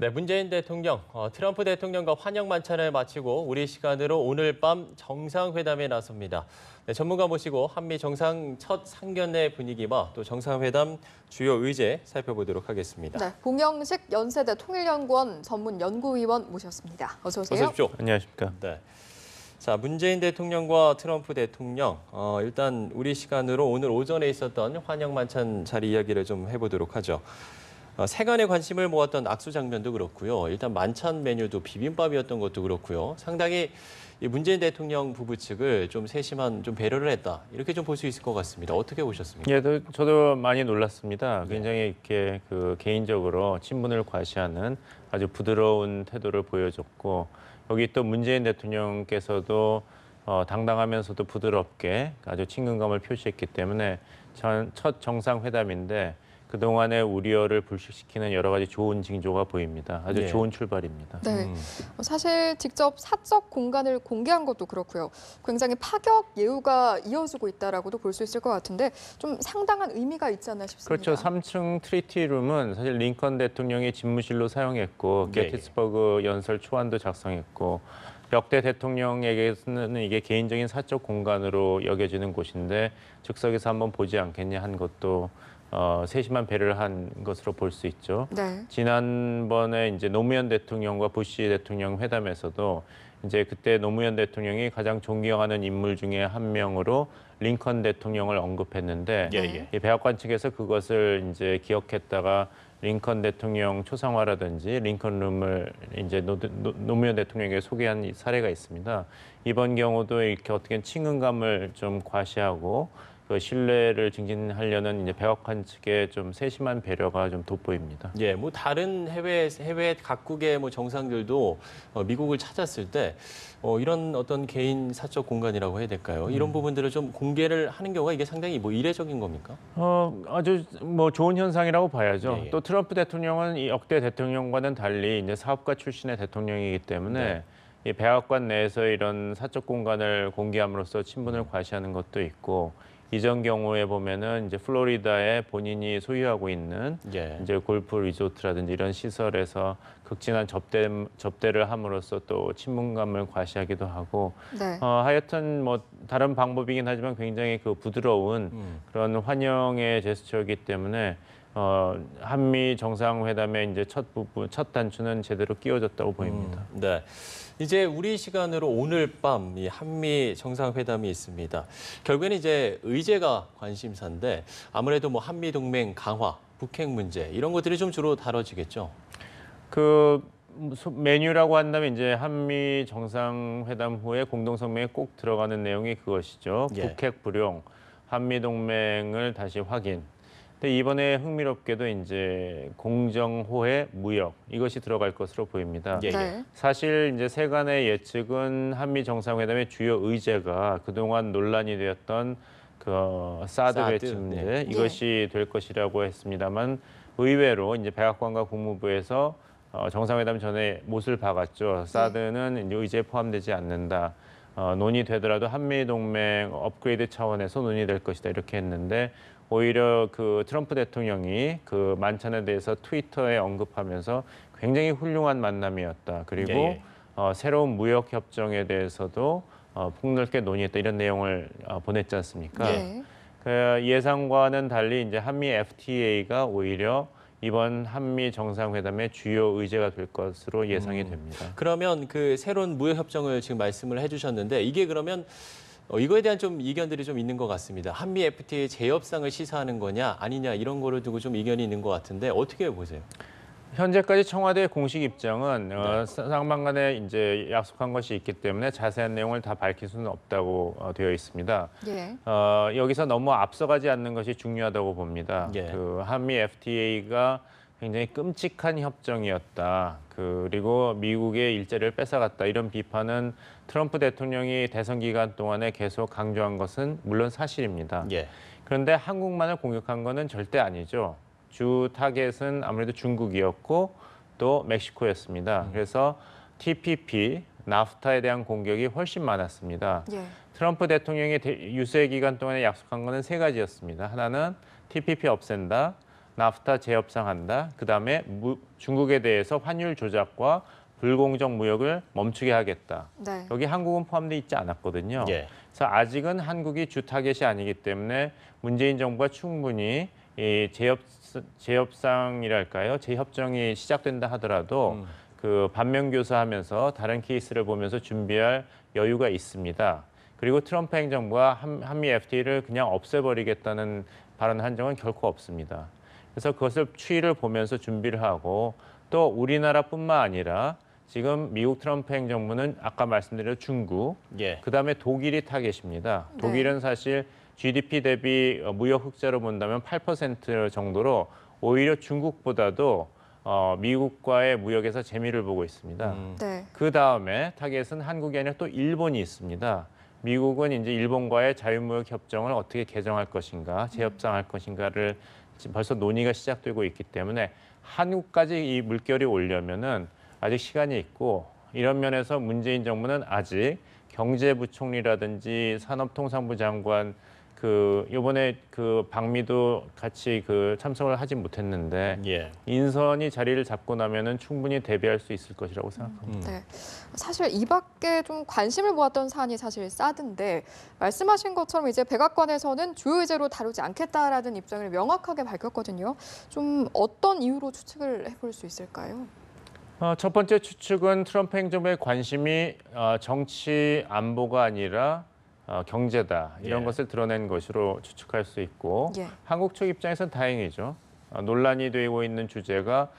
네, 문재인 대통령, 트럼프 대통령과 환영 만찬을 마치고 우리 시간으로 오늘 밤 정상회담에 나섭니다. 네, 전문가 모시고 한미 정상 첫 상견례 분위기와 또 정상회담 주요 의제 살펴보도록 하겠습니다. 네, 봉영식 연세대 통일연구원 전문 연구위원 모셨습니다. 어서 오세요. 어서 오십시오. 안녕하십니까. 네. 자, 문재인 대통령과 트럼프 대통령, 일단 우리 시간으로 오늘 오전에 있었던 환영 만찬 자리 이야기를 좀 해보도록 하죠. 세간의 관심을 모았던 악수 장면도 그렇고요. 일단 만찬 메뉴도 비빔밥이었던 것도 그렇고요. 상당히 이 문재인 대통령 부부 측을 좀 세심한 좀 배려를 했다. 이렇게 좀 볼 수 있을 것 같습니다. 어떻게 보셨습니까? 예, 저도 많이 놀랐습니다. 굉장히 이렇게 개인적으로 친분을 과시하는 아주 부드러운 태도를 보여줬고, 여기 또 문재인 대통령께서도 당당하면서도 부드럽게 아주 친근감을 표시했기 때문에 첫 정상회담인데 그동안의 우려를 불식시키는 여러 가지 좋은 징조가 보입니다. 아주 좋은 출발입니다. 네, 사실 직접 사적 공간을 공개한 것도 그렇고요. 굉장히 파격 예우가 이어지고 있다라고도 볼 수 있을 것 같은데 좀 상당한 의미가 있지 않나 싶습니다. 그렇죠. 3층 트리티룸은 사실 링컨 대통령이 집무실로 사용했고 게티스버그 연설 초안도 작성했고 역대 대통령에게는 이게 개인적인 사적 공간으로 여겨지는 곳인데 즉석에서 한번 보지 않겠냐 한 것도 세심한 배려를 한 것으로 볼 수 있죠. 네. 지난번에 이제 노무현 대통령과 부시 대통령 회담에서도 이제 그때 노무현 대통령이 가장 존경하는 인물 중에 한 명으로 링컨 대통령을 언급했는데 이 백악관 측에서 그것을 이제 기억했다가 링컨 대통령 초상화라든지 링컨룸을 이제 노무현 대통령에게 소개한 사례가 있습니다. 이번 경우도 이렇게 어떻게 친근감을 좀 과시하고 그 신뢰를 증진하려는 이제 백악관 측의 좀 세심한 배려가 좀 돋보입니다. 예, 뭐 다른 해외 각국의 뭐 정상들도 미국을 찾았을 때 이런 어떤 개인 사적 공간이라고 해야 될까요? 이런 부분들을 좀 공개를 하는 경우가 이게 상당히 뭐 이례적인 겁니까? 아주 뭐 좋은 현상이라고 봐야죠. 예. 또 트럼프 대통령은 이 역대 대통령과는 달리 이제 사업가 출신의 대통령이기 때문에 이 백악관 내에서 이런 사적 공간을 공개함으로써 친분을 과시하는 것도 있고. 이전 경우에 보면은 이제 플로리다에 본인이 소유하고 있는 이제 골프 리조트라든지 이런 시설에서 극진한 접대를 함으로써 또 친분감을 과시하기도 하고 하여튼 뭐 다른 방법이긴 하지만 굉장히 그 부드러운 그런 환영의 제스처이기 때문에 한미 정상회담의 이제 첫 단추는 제대로 끼워졌다고 보입니다. 네. 이제 우리 시간으로 오늘 밤 이 한미 정상회담이 있습니다. 결국에는 이제 의제가 관심사인데 아무래도 뭐 한미 동맹 강화, 북핵 문제 이런 것들이 좀 주로 다뤄지겠죠. 그 메뉴라고 한다면 이제 한미 정상회담 후에 공동성명에 꼭 들어가는 내용이 그것이죠. 북핵 불용, 한미 동맹을 다시 확인. 근데 이번에 흥미롭게도 이제 공정호혜 무역 이것이 들어갈 것으로 보입니다. 사실 이제 세간의 예측은 한미 정상회담의 주요 의제가 그동안 논란이 되었던 그 사드 배치 문제 이것이 될 것이라고 했습니다만 의외로 이제 백악관과 국무부에서 정상회담 전에 못을 박았죠. 사드는 이제 의제에 포함되지 않는다. 논의되더라도 한미 동맹 업그레이드 차원에서 논의될 것이다 이렇게 했는데 오히려 그 트럼프 대통령이 그 만찬에 대해서 트위터에 언급하면서 굉장히 훌륭한 만남이었다. 그리고 새로운 무역 협정에 대해서도 폭넓게 논의했다 이런 내용을 보냈지 않습니까? 그 예상과는 달리 이제 한미 FTA가 오히려 이번 한미 정상회담의 주요 의제가 될 것으로 예상이 됩니다. 그러면 그 새로운 무역 협정을 지금 말씀을 해주셨는데 이게 그러면 이거에 대한 좀 이견들이 좀 있는 것 같습니다. 한미 FTA 재협상을 시사하는 거냐 아니냐 이런 거를 두고 좀 이견이 있는 것 같은데 어떻게 보세요? 현재까지 청와대의 공식 입장은 쌍방간에 이제 약속한 것이 있기 때문에 자세한 내용을 다 밝힐 수는 없다고 되어 있습니다. 여기서 너무 앞서가지 않는 것이 중요하다고 봅니다. 그 한미 FTA가 굉장히 끔찍한 협정이었다. 그리고 미국의 일자리를 뺏어갔다. 이런 비판은 트럼프 대통령이 대선 기간 동안에 계속 강조한 것은 물론 사실입니다. 그런데 한국만을 공격한 것은 절대 아니죠. 주 타겟은 아무래도 중국이었고 또 멕시코였습니다. 그래서 TPP, 나프타에 대한 공격이 훨씬 많았습니다. 트럼프 대통령이 유세 기간 동안에 약속한 것은 세 가지였습니다. 하나는 TPP 없앤다. 나프타 재협상한다. 그다음에 중국에 대해서 환율 조작과 불공정 무역을 멈추게 하겠다. 네. 여기 한국은 포함되어 있지 않았거든요. 예. 그래서 아직은 한국이 주 타겟이 아니기 때문에 문재인 정부가 충분히 이 재협상이랄까요, 재협정이 시작된다 하더라도 그 반면교사하면서 다른 케이스를 보면서 준비할 여유가 있습니다. 그리고 트럼프 행정부가 한미 FTA를 그냥 없애버리겠다는 발언 한정은 결코 없습니다. 그래서 그것을 추이를 보면서 준비를 하고 또 우리나라뿐만 아니라 지금 미국 트럼프 행정부는 아까 말씀드린 중국, 예. 그다음에 독일이 타겟입니다. 네. 독일은 사실 GDP 대비 무역 흑자로 본다면 8% 정도로 오히려 중국보다도 미국과의 무역에서 재미를 보고 있습니다. 네. 그 다음에 타겟은 한국이 아니라 또 일본이 있습니다. 미국은 이제 일본과의 자유무역 협정을 어떻게 개정할 것인가, 재협상할 것인가를 지금 벌써 논의가 시작되고 있기 때문에 한국까지 이 물결이 오려면은 아직 시간이 있고 이런 면에서 문재인 정부는 아직 경제부총리라든지 산업통상부 장관 그 이번에 그 방미도 같이 그 참석을 하지 못했는데 예. 인선이 자리를 잡고 나면은 충분히 대비할 수 있을 것이라고 생각합니다. 네. 사실 이 밖에 좀 관심을 모았던 사안이 사실 사드인데 말씀하신 것처럼 이제 백악관에서는 주요 의제로 다루지 않겠다라는 입장을 명확하게 밝혔거든요. 좀 어떤 이유로 추측을 해볼 수 있을까요? 첫 번째 추측은 트럼프 행정부의 관심이 정치 안보가 아니라 경제다 이런 예. 것을 드러낸 것으로 추측할 수 있고 예. 한국 측 입장에서는 다행이죠. 논란이 되고 있는 주제가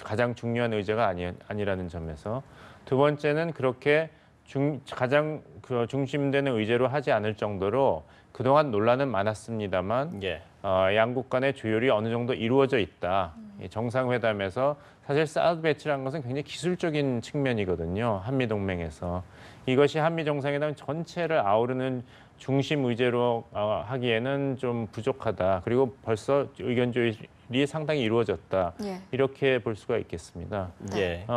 가장 중요한 의제가 아니라는 점에서 두 번째는 그렇게 가장 중심되는 의제로 하지 않을 정도로 그동안 논란은 많았습니다만 예. 양국 간의 조율이 어느 정도 이루어져 있다. 이 정상회담에서 사실 사드 배치라는 것은 굉장히 기술적인 측면이거든요. 한미동맹에서. 이것이 한미 정상회담 전체를 아우르는 중심 의제로 하기에는 좀 부족하다. 그리고 벌써 의견 조율이 상당히 이루어졌다. 예. 이렇게 볼 수가 있겠습니다. 예.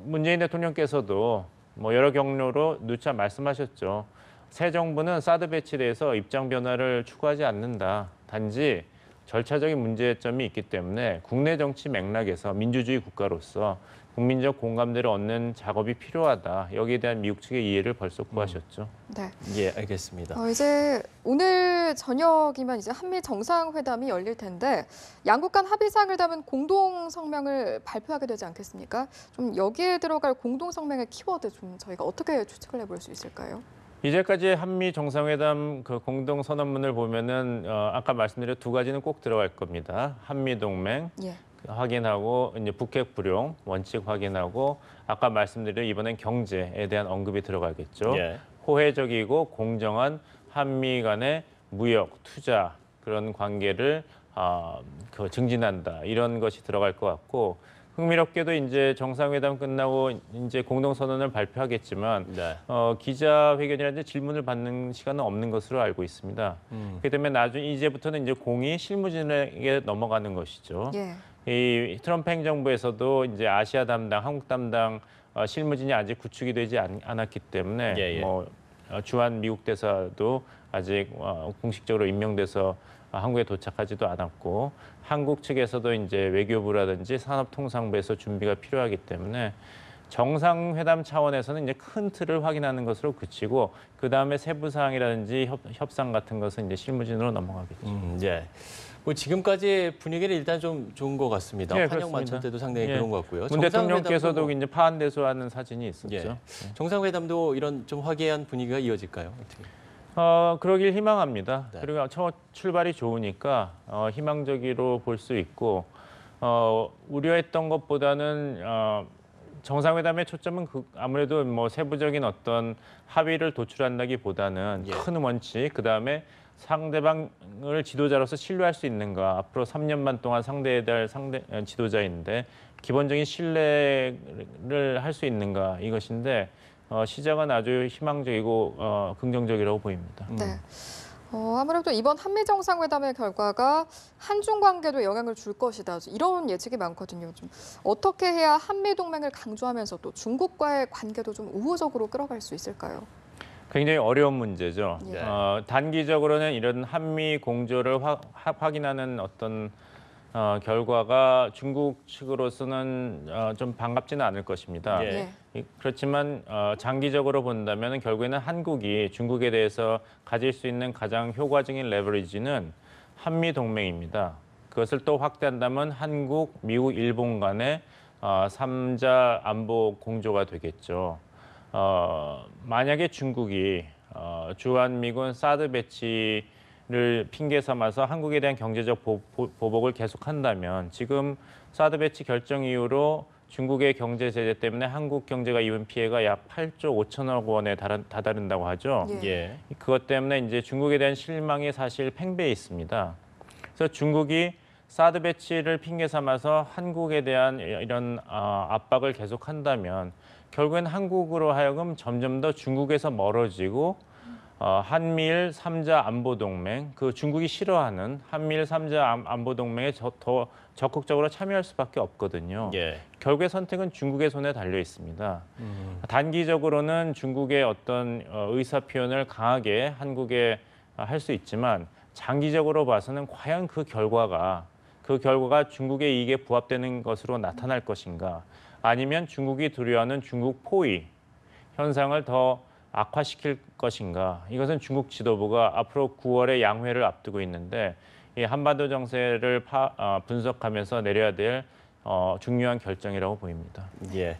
문재인 대통령께서도 여러 경로로 누차 말씀하셨죠. 새 정부는 사드 배치에 대해서 입장 변화를 추구하지 않는다. 단지 절차적인 문제점이 있기 때문에 국내 정치 맥락에서 민주주의 국가로서 국민적 공감대를 얻는 작업이 필요하다. 여기에 대한 미국 측의 이해를 벌써 구하셨죠. 네. 예, 알겠습니다. 이제 오늘 저녁이면 이제 한미 정상회담이 열릴 텐데 양국 간 합의사항을 담은 공동 성명을 발표하게 되지 않겠습니까? 좀 여기에 들어갈 공동 성명의 키워드 좀 저희가 어떻게 추측을 해볼 수 있을까요? 이제까지 한미 정상회담 그 공동 선언문을 보면은 아까 말씀드린 두 가지는 꼭 들어갈 겁니다. 한미 동맹 예. 확인하고 이제 북핵 불용 원칙 확인하고 아까 말씀드린 이번엔 경제에 대한 언급이 들어가겠죠. 예. 호혜적이고 공정한 한미 간의 무역, 투자 그런 관계를 증진한다 이런 것이 들어갈 것 같고 흥미롭게도 이제 정상회담 끝나고 이제 공동선언을 발표하겠지만 네. 기자회견이라든지 질문을 받는 시간은 없는 것으로 알고 있습니다. 그렇기 때문에 나중에 이제부터는 이제 공이 실무진에게 넘어가는 것이죠. 예. 이 트럼프 행정부에서도 이제 아시아 담당, 한국 담당 실무진이 아직 구축이 되지 않았기 때문에 예, 예. 주한 미국 대사도 아직 공식적으로 임명돼서 한국에 도착하지도 않았고 한국 측에서도 이제 외교부라든지 산업통상부에서 준비가 필요하기 때문에 정상회담 차원에서는 이제 큰 틀을 확인하는 것으로 그치고 그 다음에 세부 사항이라든지 협상 같은 것은 이제 실무진으로 넘어가겠죠. 예. 지금까지 분위기는 일단 좀 좋은 것 같습니다. 예, 환영 그렇습니다. 만찬 때도 상당히 예. 그런 것 같고요. 문 대통령께서도 정상회담도 이제 파한대소하는 사진이 있었죠. 예. 정상회담도 이런 좀 화기애애한 분위기가 이어질까요? 어떻게? 그러길 희망합니다. 네. 그리고 첫 출발이 좋으니까 희망적으로 볼 수 있고 우려했던 것보다는 정상회담의 초점은 아무래도 세부적인 어떤 합의를 도출한다기보다는 예. 큰 원칙, 그다음에 상대방을 지도자로서 신뢰할 수 있는가. 앞으로 3년만 동안 상대해야 될 지도자인데 기본적인 신뢰를 할 수 있는가 이것인데 시작은 아주 희망적이고 긍정적이라고 보입니다. 네. 아무래도 이번 한미 정상회담의 결과가 한중 관계도 영향을 줄 것이다. 이런 예측이 많거든요. 좀 어떻게 해야 한미 동맹을 강조하면서 또 중국과의 관계도 좀 우호적으로 끌어갈 수 있을까요? 굉장히 어려운 문제죠. 예. 단기적으로는 이런 한미 공조를 확인하는 어떤 결과가 중국 측으로서는 좀 반갑지는 않을 것입니다. 예. 그렇지만 장기적으로 본다면 결국에는 한국이 중국에 대해서 가질 수 있는 가장 효과적인 레버리지는 한미 동맹입니다. 그것을 또 확대한다면 한국, 미국, 일본 간의 3자 안보 공조가 되겠죠. 만약에 중국이 주한미군 사드 배치를 핑계 삼아서 한국에 대한 경제적 보복을 계속한다면 지금 사드 배치 결정 이후로 중국의 경제 제재 때문에 한국 경제가 입은 피해가 약 8조 5천억 원에 다다른다고 하죠. 예. 그것 때문에 이제 중국에 대한 실망이 사실 팽배해 있습니다. 그래서 중국이 사드 배치를 핑계 삼아서 한국에 대한 이런 압박을 계속한다면 결국엔 한국으로 하여금 점점 더 중국에서 멀어지고 한미일 3자 안보 동맹, 그 중국이 싫어하는 한미일 3자 안보 동맹에 더 적극적으로 참여할 수밖에 없거든요. 예. 결국의 선택은 중국의 손에 달려 있습니다. 단기적으로는 중국의 어떤 의사 표현을 강하게 한국에 할 수 있지만 장기적으로 봐서는 과연 그 결과가 중국의 이익에 부합되는 것으로 나타날 것인가, 아니면 중국이 두려워하는 중국 포위 현상을 더 악화시킬 것인가. 이것은 중국 지도부가 앞으로 9월에 양회를 앞두고 있는데 이 한반도 정세를 분석하면서 내려야 될 중요한 결정이라고 보입니다. 예.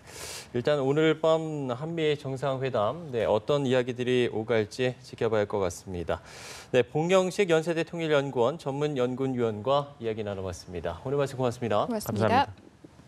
일단 오늘 밤 한미 정상회담, 어떤 이야기들이 오갈지 지켜봐야 할 것 같습니다. 네, 봉영식 연세대 통일연구원 전문연구위원과 이야기 나눠봤습니다. 오늘 말씀 고맙습니다. 고맙습니다. 감사합니다.